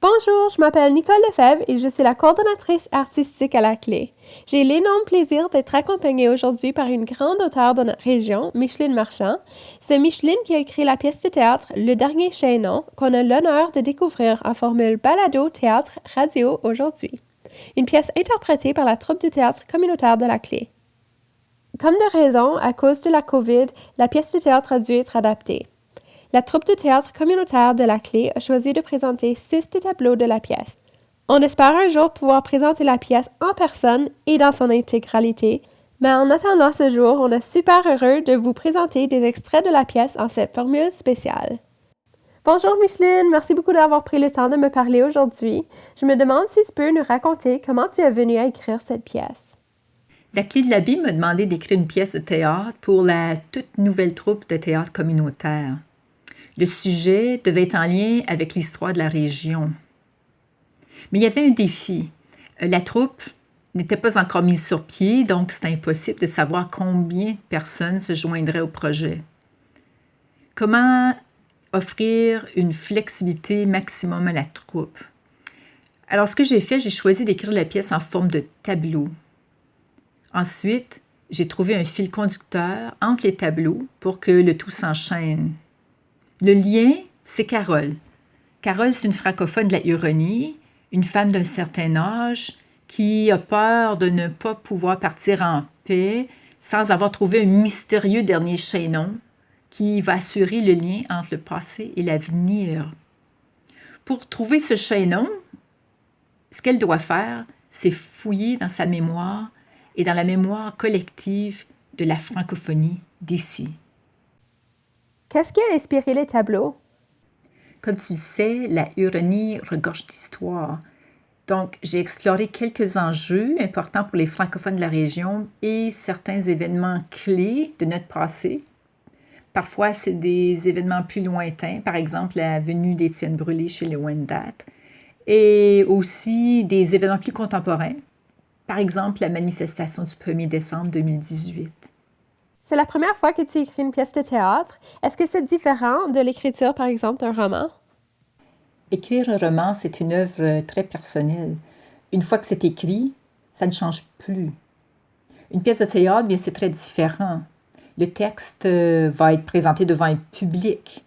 Bonjour, je m'appelle Nicole Lefebvre et je suis la coordonnatrice artistique à la Clé. J'ai l'énorme plaisir d'être accompagnée aujourd'hui par une grande auteure de notre région, Micheline Marchand. C'est Micheline qui a écrit la pièce de théâtre Le Dernier Chaînon qu'on a l'honneur de découvrir en formule balado, théâtre, radio aujourd'hui. Une pièce interprétée par la troupe de théâtre communautaire de la Clé. Comme de raison, à cause de la COVID, la pièce de théâtre a dû être adaptée. La troupe de théâtre communautaire de la Clé a choisi de présenter 6 des tableaux de la pièce. On espère un jour pouvoir présenter la pièce en personne et dans son intégralité, mais en attendant ce jour, on est super heureux de vous présenter des extraits de la pièce en cette formule spéciale. Bonjour Micheline, merci beaucoup d'avoir pris le temps de me parler aujourd'hui. Je me demande si tu peux nous raconter comment tu es venue à écrire cette pièce. La Clé de la Vie m'a demandé d'écrire une pièce de théâtre pour la toute nouvelle troupe de théâtre communautaire. Le sujet devait être en lien avec l'histoire de la région. Mais il y avait un défi. La troupe n'était pas encore mise sur pied, donc c'était impossible de savoir combien de personnes se joindraient au projet. Comment offrir une flexibilité maximum à la troupe? Alors, ce que j'ai fait, j'ai choisi d'écrire la pièce en forme de tableau. Ensuite, j'ai trouvé un fil conducteur entre les tableaux pour que le tout s'enchaîne. Le lien, c'est Carole. Carole, c'est une francophone de la Huronie, une femme d'un certain âge qui a peur de ne pas pouvoir partir en paix sans avoir trouvé un mystérieux dernier chaînon qui va assurer le lien entre le passé et l'avenir. Pour trouver ce chaînon, ce qu'elle doit faire, c'est fouiller dans sa mémoire et dans la mémoire collective de la francophonie d'ici. Qu'est-ce qui a inspiré les tableaux? Comme tu sais, la Huronie regorge d'histoire. Donc, j'ai exploré quelques enjeux importants pour les francophones de la région et certains événements clés de notre passé. Parfois, c'est des événements plus lointains, par exemple la venue d'Étienne Brûlé chez les Wendat, et aussi des événements plus contemporains, par exemple la manifestation du 1er décembre 2018. C'est la première fois que tu écris une pièce de théâtre. Est-ce que c'est différent de l'écriture, par exemple, d'un roman? Écrire un roman, c'est une œuvre très personnelle. Une fois que c'est écrit, ça ne change plus. Une pièce de théâtre, bien, c'est très différent. Le texte va être présenté devant un public.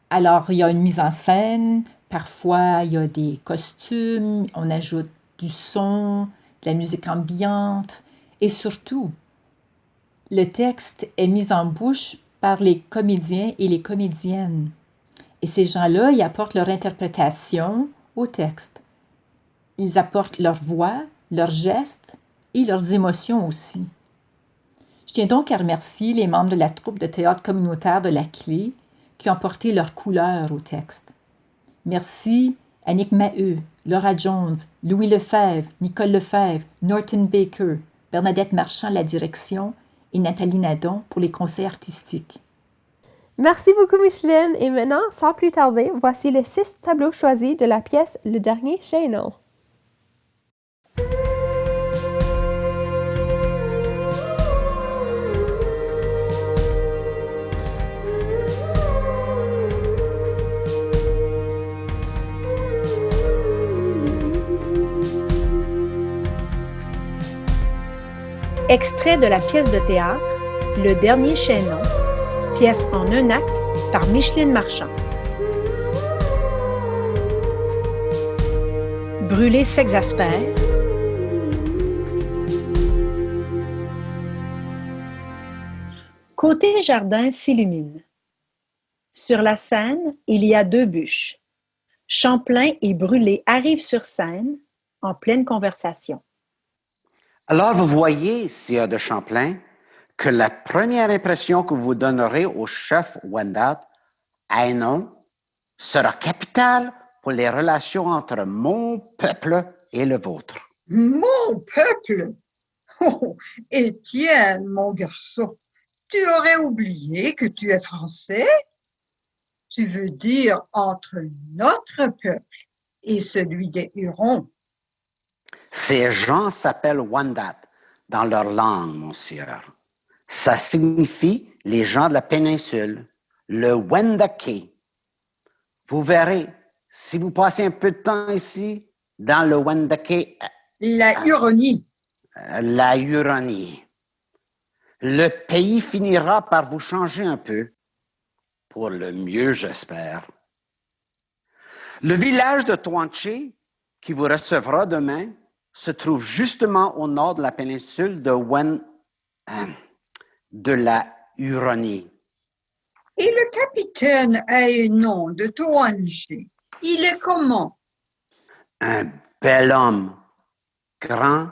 Alors, il y a une mise en scène, parfois il y a des costumes, on ajoute du son, de la musique ambiante, et surtout, le texte est mis en bouche par les comédiens et les comédiennes. Et ces gens-là, ils apportent leur interprétation au texte. Ils apportent leur voix, leurs gestes et leurs émotions aussi. Je tiens donc à remercier les membres de la troupe de théâtre communautaire de la Clé qui ont porté leur couleur au texte. Merci Annick Maheu, Laura Jones, Louis Lefebvre, Nicole Lefebvre, Norton Baker, Bernadette Marchand à la direction et Nathalie Nadon pour les conseils artistiques. Merci beaucoup Micheline et maintenant, sans plus tarder, voici les 6 tableaux choisis de la pièce Le Dernier Chaînon. Extrait de la pièce de théâtre Le Dernier Chaînon, pièce en un acte par Micheline Marchand. Brûlé s'exaspère. Côté jardin s'illumine. Sur la scène, il y a 2 bûches. Champlain et Brûlé arrivent sur scène en pleine conversation. Alors, vous voyez, sire de Champlain, que la première impression que vous donnerez au chef Wendat, Hénon, sera capitale pour les relations entre mon peuple et le vôtre. Mon peuple? Oh, Étienne, mon garçon, tu aurais oublié que tu es français? Tu veux dire entre notre peuple et celui des Hurons? Ces gens s'appellent Wendat dans leur langue, mon sieur. Ça signifie les gens de la péninsule, le Wendake. Vous verrez, si vous passez un peu de temps ici, dans le Wendake, La Huronie. la Huronie, le pays finira par vous changer un peu. Pour le mieux, j'espère. Le village de Toanché, qui vous recevra demain, se trouve justement au nord de la péninsule de la Huronie. Et le capitaine Aénon de Toanché, il est comment? Un bel homme, grand,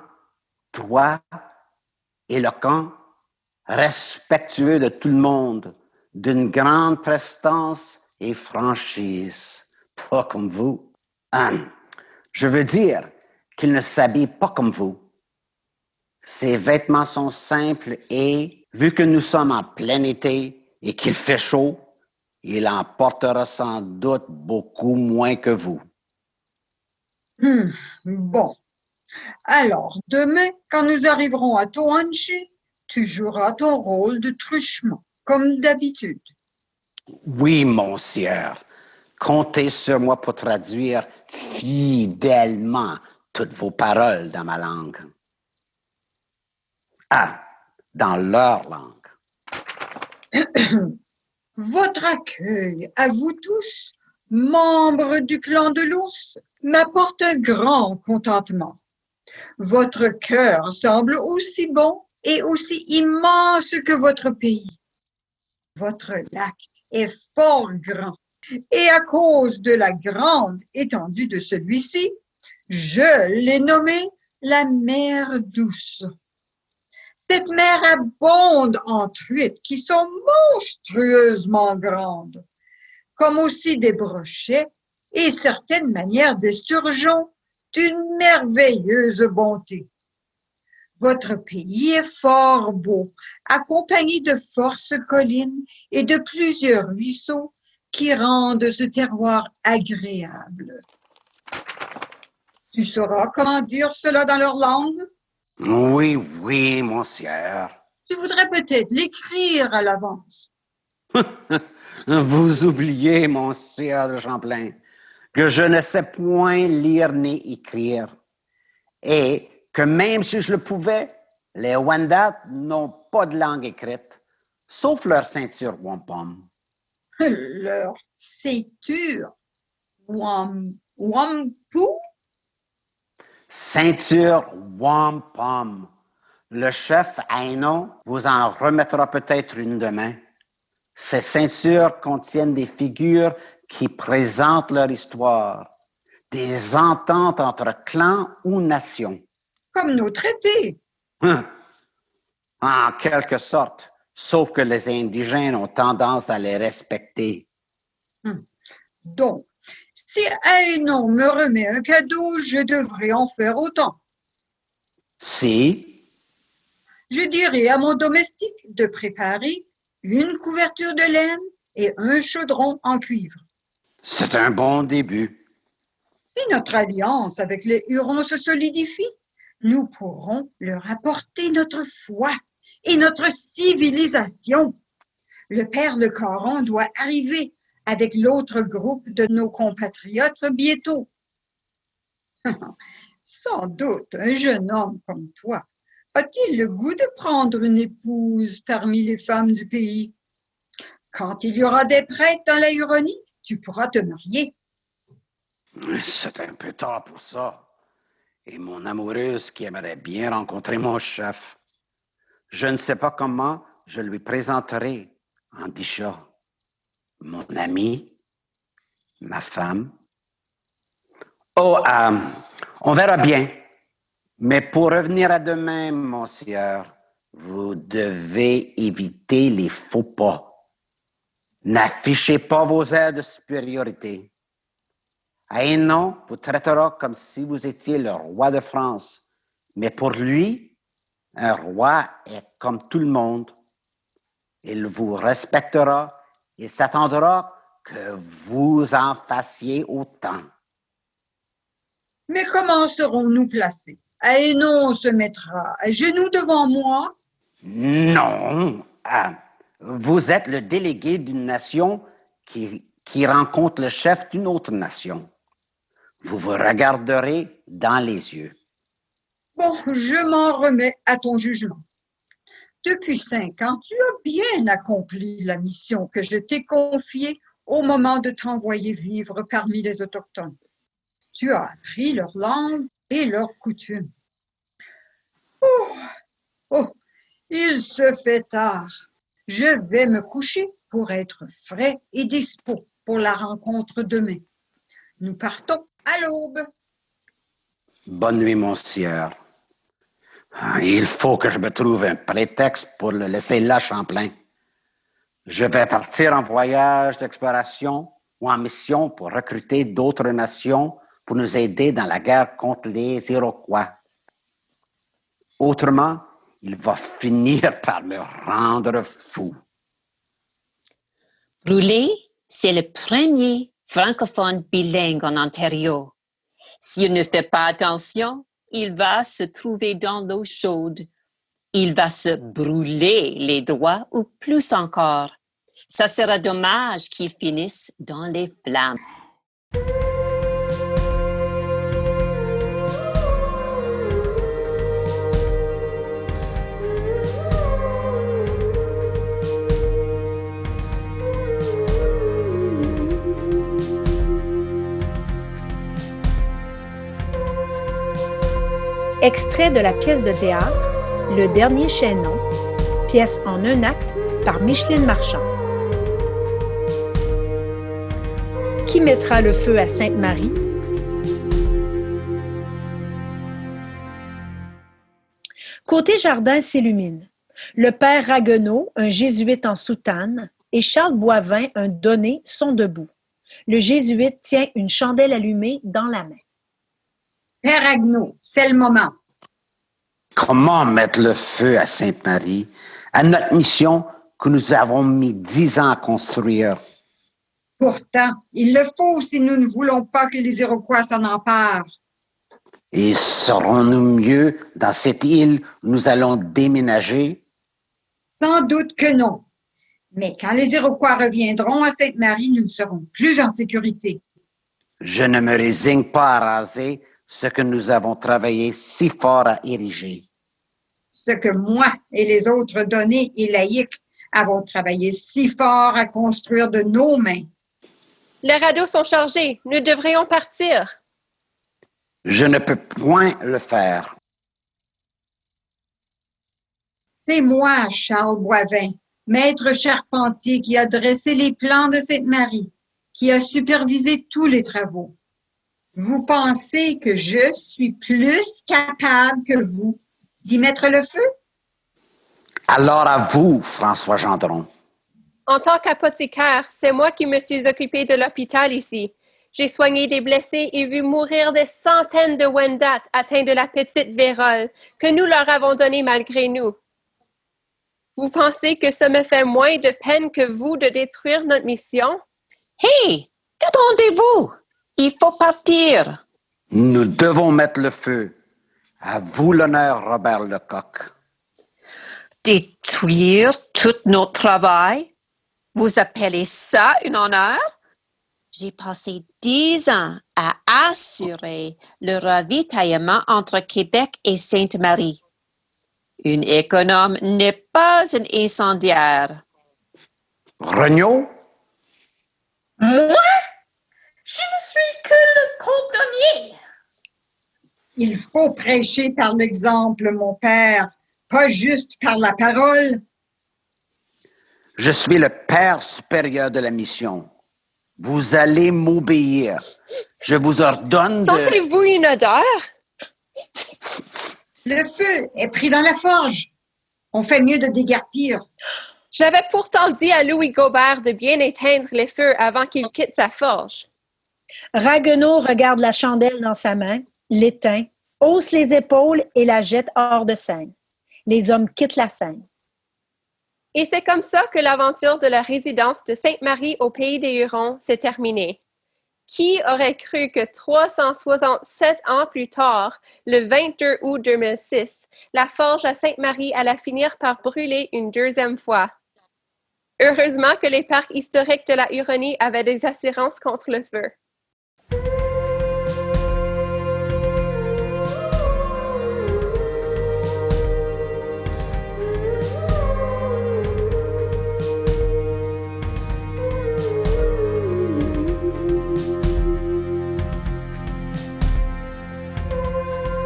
droit, éloquent, respectueux de tout le monde, d'une grande prestance et franchise. Pas comme vous. Je veux dire qu'il ne s'habille pas comme vous. Ses vêtements sont simples et, vu que nous sommes en plein été et qu'il fait chaud, il en portera sans doute beaucoup moins que vous. Bon. Alors, demain, quand nous arriverons à Toanché, tu joueras ton rôle de truchement, comme d'habitude. Oui, mon sieur. Comptez sur moi pour traduire fidèlement toutes vos paroles dans ma langue. Dans leur langue. Votre accueil à vous tous, membres du clan de l'ours, m'apporte un grand contentement. Votre cœur semble aussi bon et aussi immense que votre pays. Votre lac est fort grand et à cause de la grande étendue de celui-ci, je l'ai nommé la mer douce. Cette mer abonde en truites qui sont monstrueusement grandes, comme aussi des brochets et certaines manières d'esturgeons d'une merveilleuse bonté. Votre pays est fort beau, accompagné de fortes collines et de plusieurs ruisseaux qui rendent ce terroir agréable. Tu sauras comment dire cela dans leur langue? Oui, oui, mon sieur. Tu voudrais peut-être l'écrire à l'avance. Vous oubliez, mon sieur de Champlain, que je ne sais point lire ni écrire, et que même si je le pouvais, les Wendat n'ont pas de langue écrite, sauf leur ceinture wampum. Leur ceinture wampum? Ceinture wampum. Le chef Aénon vous en remettra peut-être une demain. Ces ceintures contiennent des figures qui présentent leur histoire, des ententes entre clans ou nations. Comme nos traités. En quelque sorte, sauf que les indigènes ont tendance à les respecter. Donc, si Aénon me remet un cadeau, je devrais en faire autant. Si, Je dirai à mon domestique de préparer une couverture de laine et un chaudron en cuivre. c'est un bon début. Si notre alliance avec les Hurons se solidifie, nous pourrons leur apporter notre foi et notre civilisation. Le père Le Caron doit arriver avec l'autre groupe de nos compatriotes bientôt. Sans doute un jeune homme comme toi a-t-il le goût de prendre une épouse parmi les femmes du pays? Quand il y aura des prêtres dans la Huronie, tu pourras te marier. C'est un peu tard pour ça. Et mon amoureuse qui aimerait bien rencontrer mon chef. Je ne sais pas comment je lui présenterai Andisha, mon ami, ma femme. Oh, on verra bien. Mais pour revenir à demain, mon sieur, vous devez éviter les faux pas. N'affichez pas vos airs de supériorité. Aénon vous traitera comme si vous étiez le roi de France. Mais pour lui, un roi est comme tout le monde. Il vous respectera et s'attendra que vous en fassiez autant. Mais comment serons-nous placés? Aénon se mettra à genoux devant moi. Non, vous êtes le délégué d'une nation qui rencontre le chef d'une autre nation. Vous vous regarderez dans les yeux. Bon, je m'en remets à ton jugement. Depuis 5 ans, tu as bien accompli la mission que je t'ai confiée au moment de t'envoyer vivre parmi les Autochtones. Tu as appris leur langue et leurs coutumes. Oh, il se fait tard. Je vais me coucher pour être frais et dispo pour la rencontre demain. Nous partons à l'aube. Bonne nuit, mon sieur. Il faut que je me trouve un prétexte pour le laisser là, Champlain. Je vais partir en voyage d'exploration ou en mission pour recruter d'autres nations pour nous aider dans la guerre contre les Iroquois. Autrement, il va finir par me rendre fou. Brûlé, c'est le premier francophone bilingue en Ontario. S'il ne fait pas attention, il va se trouver dans l'eau chaude. Il va se brûler les doigts ou plus encore. Ça sera dommage qu'il finisse dans les flammes. Extrait de la pièce de théâtre Le Dernier Chaînon, pièce en un acte par Micheline Marchand. Qui mettra le feu à Sainte-Marie? Côté jardin s'illumine. Le père Ragueneau, un jésuite en soutane, et Charles Boivin, un donné, sont debout. Le jésuite tient une chandelle allumée dans la main. Père Agneau, c'est le moment. Comment mettre le feu à Sainte-Marie, à notre mission que nous avons mis 10 ans à construire? Pourtant, il le faut si nous ne voulons pas que les Iroquois s'en emparent. Et serons-nous mieux dans cette île où nous allons déménager? Sans doute que non. Mais quand les Iroquois reviendront à Sainte-Marie, nous ne serons plus en sécurité. Je ne me résigne pas à raser ce que nous avons travaillé si fort à ériger. Ce que moi et les autres donnés et laïcs avons travaillé si fort à construire de nos mains. Les radeaux sont chargés. Nous devrions partir. Je ne peux point le faire. C'est moi, Charles Boivin, maître charpentier qui a dressé les plans de Sainte-Marie, qui a supervisé tous les travaux. Vous pensez que je suis plus capable que vous d'y mettre le feu? Alors à vous, François Gendron. En tant qu'apothicaire, c'est moi qui me suis occupé de l'hôpital ici. J'ai soigné des blessés et vu mourir des centaines de Wendat atteints de la petite vérole que nous leur avons donnée malgré nous. Vous pensez que ça me fait moins de peine que vous de détruire notre mission? Hé, qu'attendez-vous? Il faut partir. Nous devons mettre le feu. À vous l'honneur, Robert Lecoq. Détruire tout notre travail? Vous appelez ça un honneur? J'ai passé 10 ans à assurer le ravitaillement entre Québec et Sainte-Marie. Une économe n'est pas une incendiaire. Regnault? Moi? Je ne suis que le cantonnier. Il faut prêcher par l'exemple, mon père, pas juste par la parole. Je suis le père supérieur de la mission. Vous allez m'obéir. Je vous ordonne de... Sentez-vous une odeur? Le feu est pris dans la forge. On fait mieux de déguerpir. J'avais pourtant dit à Louis Gobert de bien éteindre les feux avant qu'il quitte sa forge. Ragueneau regarde la chandelle dans sa main, l'éteint, hausse les épaules et la jette hors de scène. Les hommes quittent la scène. Et c'est comme ça que l'aventure de la résidence de Sainte-Marie au pays des Hurons s'est terminée. Qui aurait cru que 367 ans plus tard, le 22 août 2006, la forge à Sainte-Marie allait finir par brûler une deuxième fois? Heureusement que les parcs historiques de la Huronie avaient des assurances contre le feu.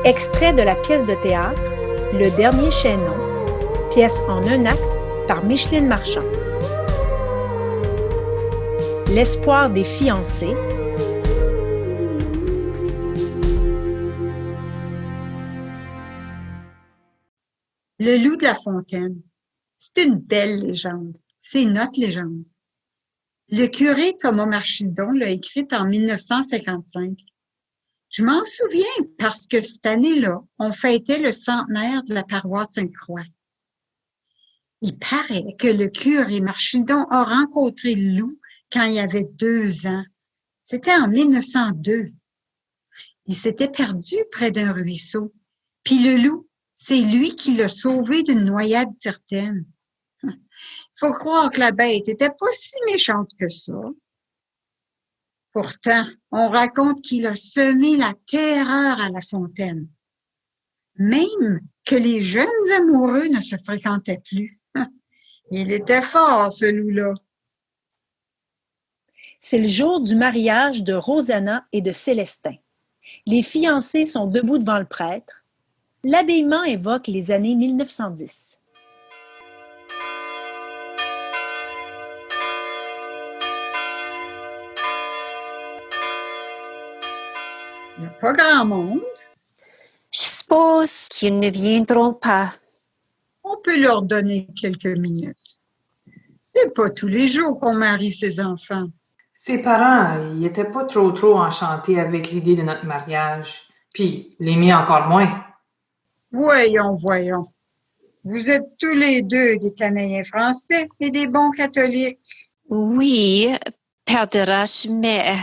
Extrait de la pièce de théâtre Le Dernier Chaînon, pièce en un acte par Micheline Marchand. L'espoir des fiancés. Le loup de la fontaine. C'est une belle légende. C'est notre légende. Le curé Thomas Marchidon l'a écrite en 1955. Je m'en souviens parce que cette année-là, on fêtait le centenaire de la paroisse Sainte-Croix. Il paraît que le curé Marchidon a rencontré le loup quand il avait 2 ans. C'était en 1902. Il s'était perdu près d'un ruisseau. Puis le loup, c'est lui qui l'a sauvé d'une noyade certaine. Faut croire que la bête était pas si méchante que ça. Pourtant, on raconte qu'il a semé la terreur à la fontaine. Même que les jeunes amoureux ne se fréquentaient plus. Il était fort, ce loup-là. C'est le jour du mariage de Rosanna et de Célestin. Les fiancés sont debout devant le prêtre. L'habillement évoque les années 1910. Il n'y a pas grand monde. Je suppose qu'ils ne viendront pas. On peut leur donner quelques minutes. C'est pas tous les jours qu'on marie ses enfants. Ses parents, ils étaient pas trop enchantés avec l'idée de notre mariage. Puis, les miens encore moins. Voyons. Vous êtes tous les deux des Canadiens français et des bons catholiques. Oui, Père de Roche, mais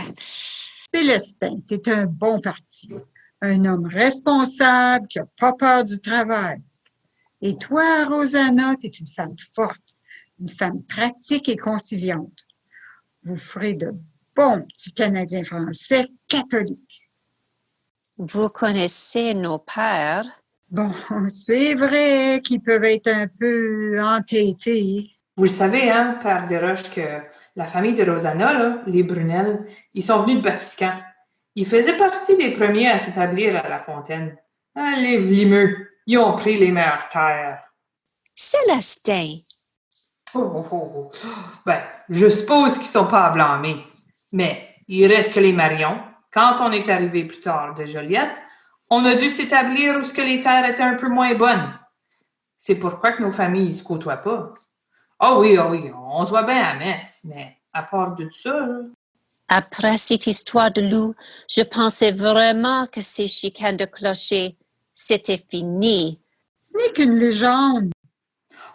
Célestin, t'es un bon parti. Un homme responsable qui n'a pas peur du travail. Et toi, Rosanna, t'es une femme forte, une femme pratique et conciliante. Vous ferez de bons petits Canadiens français catholiques. vous connaissez nos pères. Bon, c'est vrai qu'ils peuvent être un peu entêtés. Vous le savez, hein, Père Desroches, que la famille de Rosanna, là, les Brunel, ils sont venus de Vatican. Ils faisaient partie des premiers à s'établir à La Fontaine. Ah, les Vlimeux, ils ont pris les meilleures terres. Célestin, Oh. Ben, je suppose qu'ils sont pas à blâmer. Mais il reste que les Marion. Quand on est arrivé plus tard de Joliette, on a dû s'établir où ce que les terres étaient un peu moins bonnes. C'est pourquoi que nos familles ne se côtoient pas. Ah oui, on se voit bien à messe, mais à part de ça... Là... après cette histoire de loup, je pensais vraiment que ces chicanes de clocher, c'était fini. Ce n'est qu'une légende.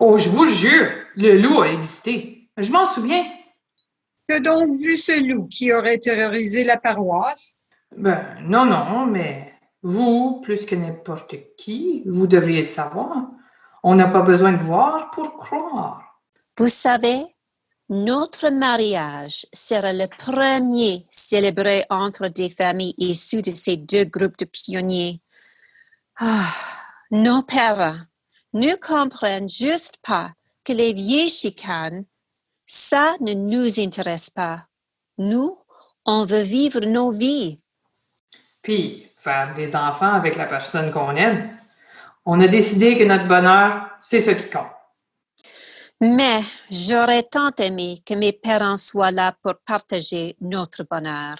Oh, je vous le jure, le loup a existé. Je m'en souviens. Tu as donc vu ce loup qui aurait terrorisé la paroisse? Ben, non, mais vous, plus que n'importe qui, vous devriez le savoir. On n'a pas besoin de voir pour croire. Vous savez, notre mariage sera le premier célébré entre des familles issues de ces deux groupes de pionniers. Nos parents ne comprennent juste pas que les vieilles chicanes, ça ne nous intéresse pas. Nous, on veut vivre nos vies. Puis, faire des enfants avec la personne qu'on aime. On a décidé que notre bonheur, c'est ce qui compte. Mais j'aurais tant aimé que mes parents soient là pour partager notre bonheur.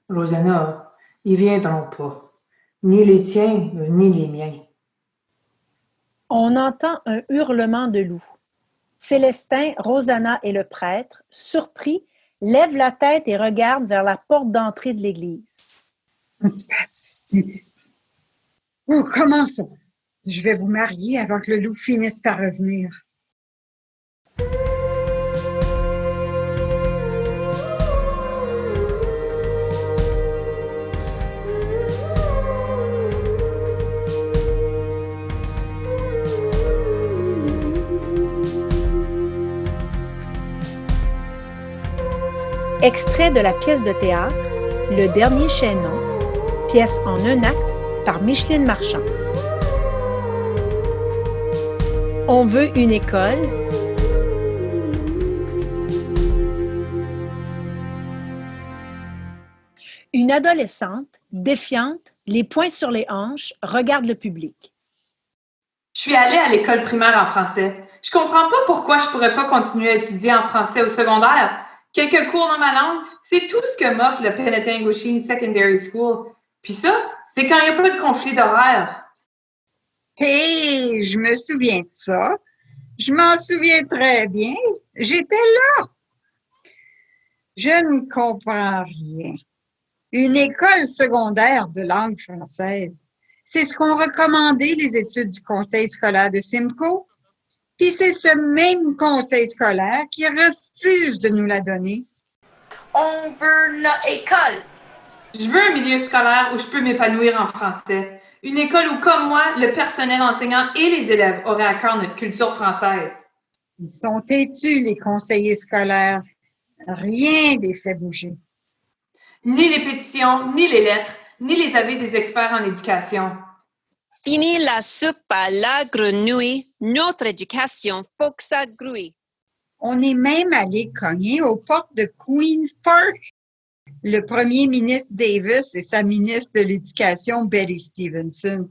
Rosanna, ils viendront pas. Ni les tiens, ni les miens. On entend un hurlement de loup. Célestin, Rosanna et le prêtre, surpris, lèvent la tête et regardent vers la porte d'entrée de l'église. Oh, commençons. Je vais vous marier avant que le loup finisse par revenir. Extrait de la pièce de théâtre Le Dernier Chaînon, pièce en un acte par Micheline Marchand. On veut une école. Une Une adolescente, défiante, les poings sur les hanches, regarde le public. Je suis allée à l'école primaire en français. Je comprends pas pourquoi je pourrais pas continuer à étudier en français au secondaire. Quelques cours dans ma langue, c'est tout ce que m'offre le Penetanguishene Secondary School. Puis ça, c'est quand il n'y a pas de conflit d'horaire. Hé, je me souviens de ça. Je m'en souviens très bien. J'étais là. Je ne comprends rien. Une école secondaire de langue française, c'est ce qu'ont recommandé les études du conseil scolaire de Simcoe. Puis c'est ce même conseil scolaire qui refuse de nous la donner. On veut notre école. Je veux un milieu scolaire où je peux m'épanouir en français. Une école où, comme moi, le personnel enseignant et les élèves auraient à cœur notre culture française. Ils sont têtus, les conseillers scolaires. Rien ne les fait bouger. Ni les pétitions, ni les lettres, ni les avis des experts en éducation. Fini la soupe à la grenouille, notre éducation faut que ça grouille. On est même allé cogner aux portes de Queen's Park. Le premier ministre Davis et sa ministre de l'Éducation, Betty Stevenson.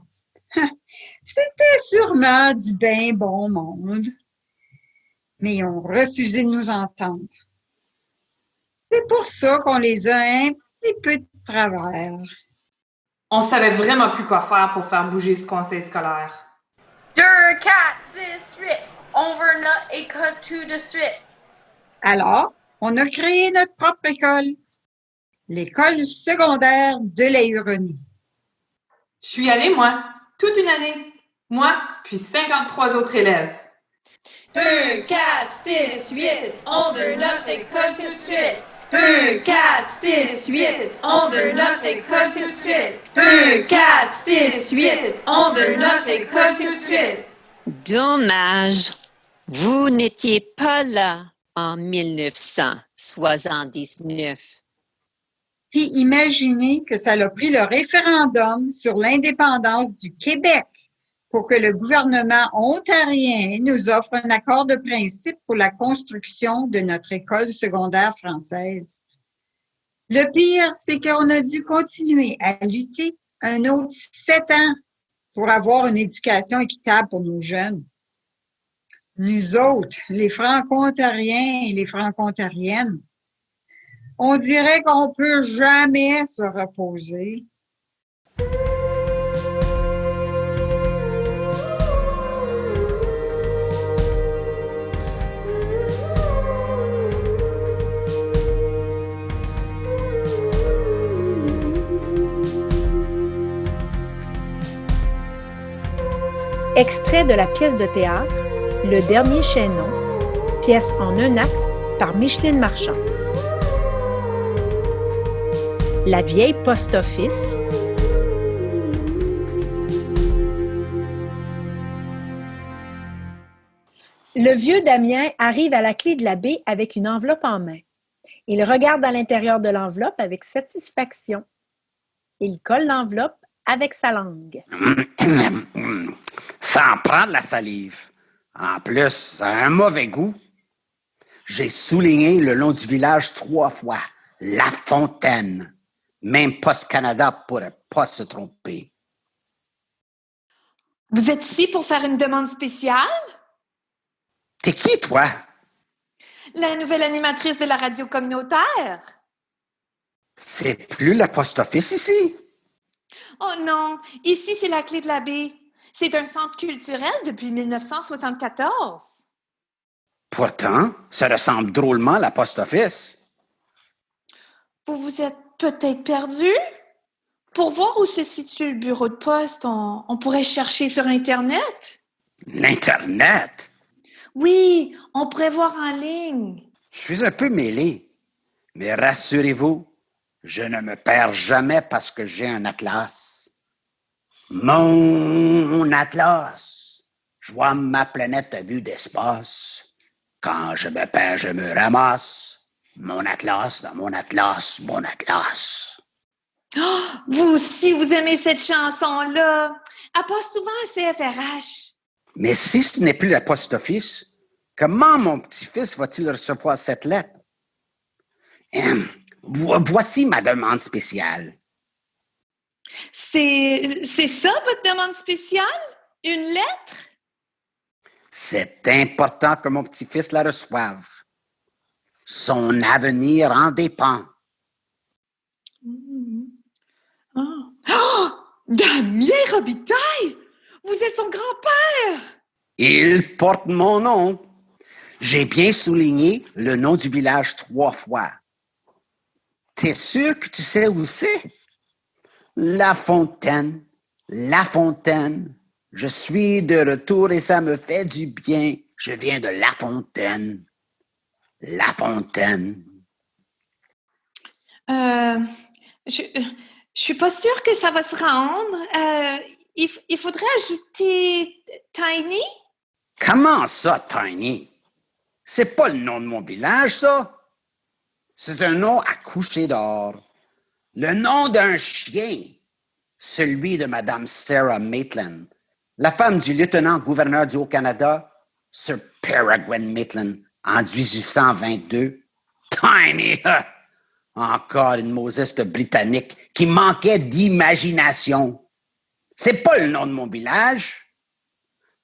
C'était sûrement du bien bon monde, mais ils ont refusé de nous entendre. C'est pour ça qu'on les a un petit peu de travers. On savait vraiment plus quoi faire pour faire bouger ce conseil scolaire. 2, 4, 6, 8. On veut notre école tout de suite. Alors, on a créé notre propre école, l'école secondaire de la Huronie. Je suis allée, moi, toute une année. Moi, puis 53 autres élèves. 2, 4, 6, 8. On veut notre école tout de suite. 2, 4, 6, 8. On veut notre école tout de suite. 2, 4, 6, 8. On veut notre école tout de suite. Dommage, vous n'étiez pas là en 1979. Puis imaginez que ça a pris le référendum sur l'indépendance du Québec pour que le gouvernement ontarien nous offre un accord de principe pour la construction de notre école secondaire française. Le pire, c'est qu'on a dû continuer à lutter un autre 7 ans pour avoir une éducation équitable pour nos jeunes. Nous autres, les Franco-Ontariens et les Franco-Ontariennes, on dirait qu'on peut jamais se reposer. Extrait de la pièce de théâtre Le Dernier Chaînon, pièce en un acte par Micheline Marchand. La vieille post-office. Le vieux Damien arrive à la clé de la baie avec une enveloppe en main. Il regarde à l'intérieur de l'enveloppe avec satisfaction. Il colle l'enveloppe avec sa langue. Ça en prend de la salive. En plus, ça a un mauvais goût. J'ai souligné le long du village 3 fois. La Fontaine. Même Post Canada pourrait pas se tromper. Vous êtes ici pour faire une demande spéciale? T'es qui, toi? La nouvelle animatrice de la radio communautaire. C'est plus la post-office ici? Oh non, ici c'est la clé de la baie. C'est un centre culturel depuis 1974. Pourtant, ça ressemble drôlement à la post-office. Vous vous êtes peut-être perdu? Pour voir où se situe le bureau de poste, on pourrait chercher sur Internet. L'Internet? Oui, on pourrait voir en ligne. Je suis un peu mêlé, mais rassurez-vous, je ne me perds jamais parce que j'ai un atlas. Mon atlas. Je vois ma planète à vue d'espace. Quand je me perds, je me ramasse. Mon atlas dans mon atlas, mon atlas. Oh, vous aussi, vous aimez cette chanson-là. Elle passe souvent à CFRH. Mais si ce n'est plus la post-office, comment mon petit-fils va-t-il recevoir cette lettre? Voici ma demande spéciale. C'est ça, votre demande spéciale? Une lettre? C'est important que mon petit-fils la reçoive. Son avenir en dépend. Ah. Oh! Damien Robitaille! Vous êtes son grand-père! Il porte mon nom. J'ai bien souligné le nom du village 3 fois. T'es sûr que tu sais où c'est? La Fontaine, La Fontaine. Je suis de retour et ça me fait du bien. Je viens de La Fontaine. La Fontaine. Je suis pas sûre que ça va se rendre. Il faudrait ajouter Tiny? Comment ça, Tiny? C'est pas le nom de mon village, ça. C'est un nom à coucher d'or. Le nom d'un chien. Celui de Mme Sarah Maitland, la femme du lieutenant-gouverneur du Haut-Canada, Sir Peregrine Maitland, en 1822. Tiny! Encore une Moses de Britannique qui manquait d'imagination. C'est pas le nom de mon village.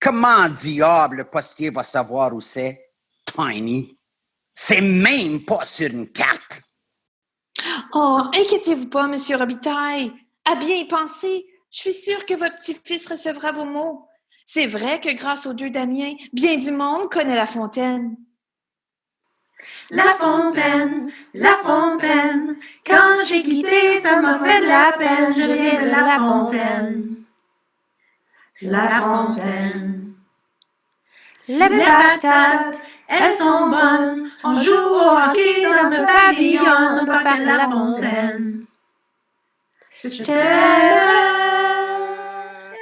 Comment diable le postier va savoir où c'est? Tiny. C'est même pas sur une carte. Oh, inquiétez-vous pas, Monsieur Robitaille. À bien y penser, je suis sûre que votre petit-fils recevra vos mots. C'est vrai que grâce aux deux Damien, bien du monde connaît La Fontaine. La Fontaine, quand j'ai quitté, ça m'a fait de la peine, je viens de La Fontaine. La Fontaine. Les patates, elles sont bonnes, on joue au hockey dans un pavillon, on peut faire La Fontaine. Je t'aime,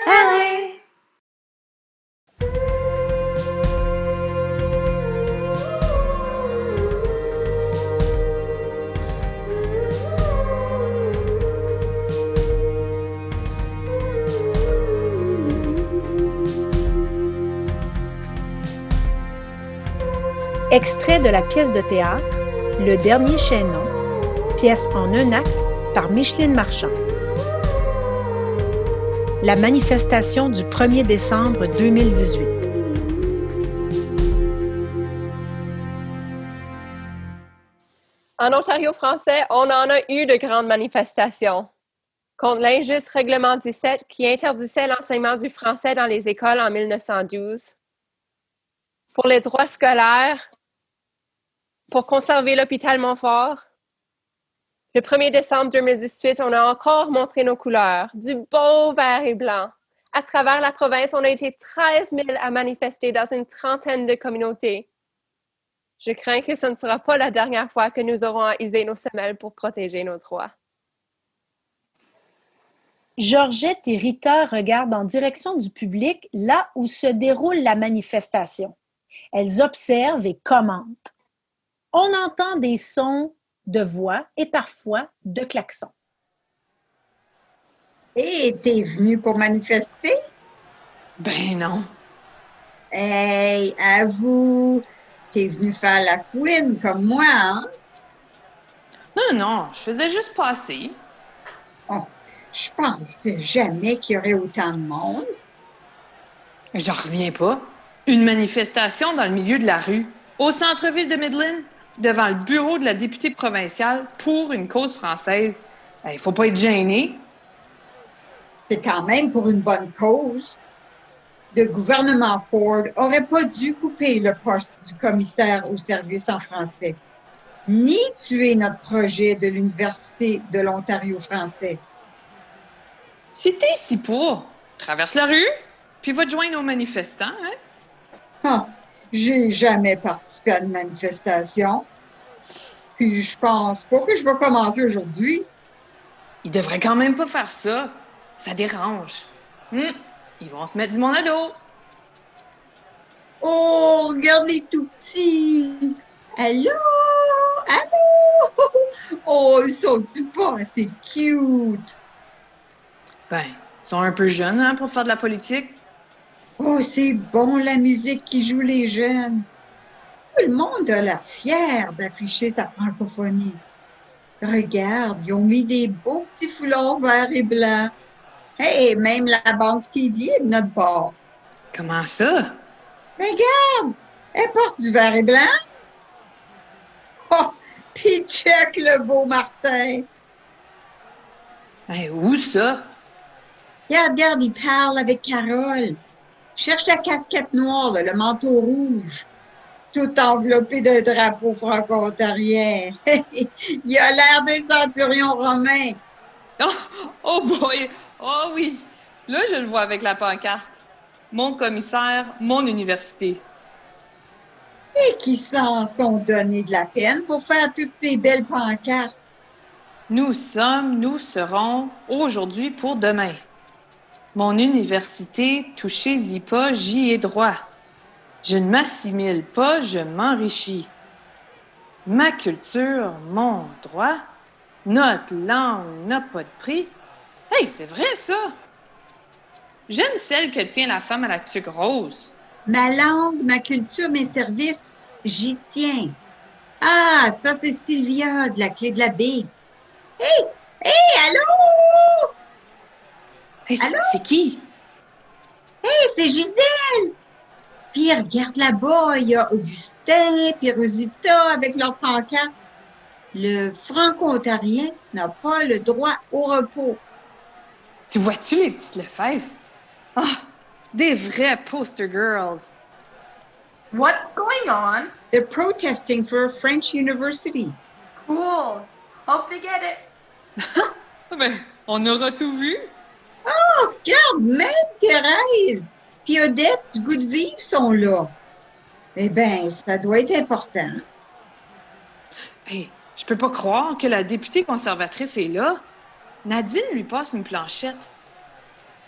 LA. Extrait de la pièce de théâtre Le Dernier Chaînon, pièce en un acte par Micheline Marchand. La manifestation du 1er décembre 2018. En Ontario français, on en a eu de grandes manifestations contre l'injuste règlement 17 qui interdisait l'enseignement du français dans les écoles en 1912, pour les droits scolaires, pour conserver l'hôpital Montfort. Le 1er décembre 2018, on a encore montré nos couleurs, du beau vert et blanc. À travers la province, on a été 13 000 à manifester dans une trentaine de communautés. Je crains que ce ne sera pas la dernière fois que nous aurons à user nos semelles pour protéger nos droits. Georgette et Rita regardent en direction du public là où se déroule la manifestation. Elles observent et commentent. On entend des sons de voix et parfois de klaxons. Et t'es venu pour manifester? Ben non. Hey, avoue, t'es venu faire la fouine comme moi, hein? Non, je faisais juste passer. Oh, je pensais jamais qu'il y aurait autant de monde. J'en reviens pas. Une manifestation dans le milieu de la rue, au centre-ville de Midland, devant le bureau de la députée provinciale pour une cause française. Il faut pas être gêné. C'est quand même pour une bonne cause. Le gouvernement Ford aurait pas dû couper le poste du commissaire au service en français, ni tuer notre projet de l'Université de l'Ontario français. Si t'es ici pour, traverse la rue, puis va te joindre aux manifestants, hein? Ah, j'ai jamais participé à une manifestation. Puis je pense pas que je vais commencer aujourd'hui. Ils devraient quand même pas faire ça. Ça dérange. Ils vont se mettre du monde à dos. Oh, regarde les tout petits! Allô? Allô? Oh, ils sont-tu pas assez cute? Ben, ils sont un peu jeunes, hein, pour faire de la politique. Oh, c'est bon la musique qui joue les jeunes. Tout le monde a l'air fier d'afficher sa francophonie. Regarde, ils ont mis des beaux petits foulards verts et blancs. Hey, même la banque TD est de notre bord. Comment ça? Regarde, elle porte du vert et blanc. Oh, puis check le beau Martin. Hey, où ça? Regarde, il parle avec Carole. Cherche la casquette noire, là, le manteau rouge, tout enveloppé d'un drapeau franco-ontarien. Il a l'air d'un centurion romain. Oh boy! Oh oui! Là, je le vois avec la pancarte. Mon commissaire, mon université. Et qui s'en sont donné de la peine pour faire toutes ces belles pancartes. Nous sommes, nous serons, aujourd'hui pour demain. Mon université, touchez-y pas, j'y ai droit. Je ne m'assimile pas, je m'enrichis. Ma culture, mon droit, notre langue n'a pas de prix. Hey, c'est vrai ça! J'aime celle que tient la femme à la tuque rose. Ma langue, ma culture, mes services, j'y tiens. Ah, ça c'est Sylvia de la Clé de la Baie. Hey, allô? Hey, Allô? c'est qui? Hey, c'est Gisèle! Puis regarde là-bas, il y a Augustin, puis Rosita avec leur pancarte. Le franco-ontarien n'a pas le droit au repos. Tu vois-tu les petites Lefebvre? Ah, des vrais poster girls. What's going on? They're protesting for a French university. Cool. Hope they get it. Ben, on aura tout vu. Oh, regarde, même Thérèse puis Odette du Goût de Vivre sont là. Eh bien, ça doit être important. Hey, je peux pas croire que la députée conservatrice est là. Nadine lui passe une planchette.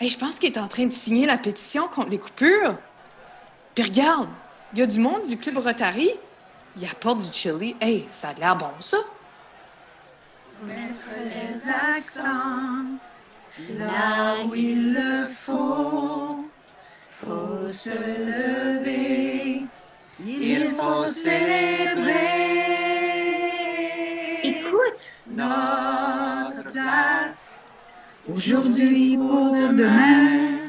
Hey, je pense qu'il est en train de signer la pétition contre les coupures. Puis regarde, il y a du monde du Club Rotary. Il apporte du chili. Hey, ça a l'air bon, ça. Mettre les accents là où il le faut se lever, il faut célébrer. Écoute, Notre place, aujourd'hui pour demain,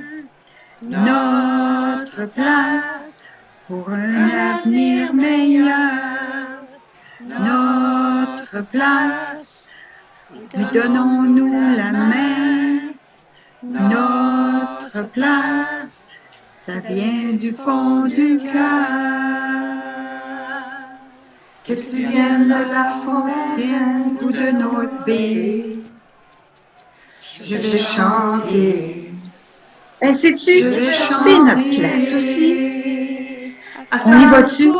notre place pour un avenir meilleur, notre place, lui donnons-nous la main, notre place, ça vient du fond du cœur. Que tu viennes de la fontaine ou de North Bay, je vais chanter. Sais-tu, c'est notre place aussi. On y va-tu?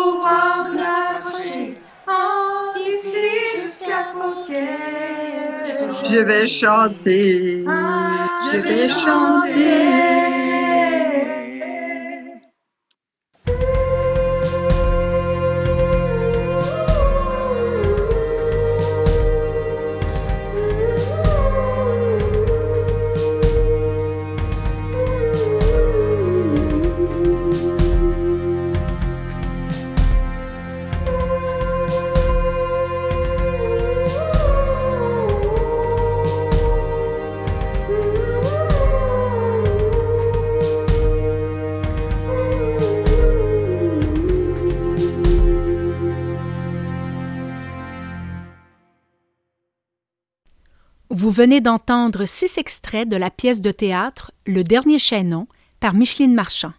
Je vais chanter, je vais chanter. Vous venez d'entendre 6 extraits de la pièce de théâtre Le Dernier Chaînon par Micheline Marchand.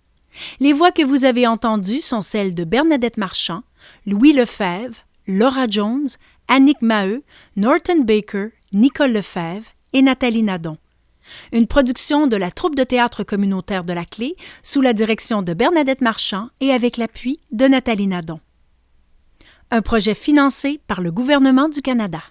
Les voix que vous avez entendues sont celles de Bernadette Marchand, Louis Lefebvre, Laura Jones, Annick Maheu, Norton Baker, Nicole Lefebvre et Nathalie Nadon. Une production de la troupe de théâtre communautaire de la Clé sous la direction de Bernadette Marchand et avec l'appui de Nathalie Nadon. Un projet financé par le gouvernement du Canada.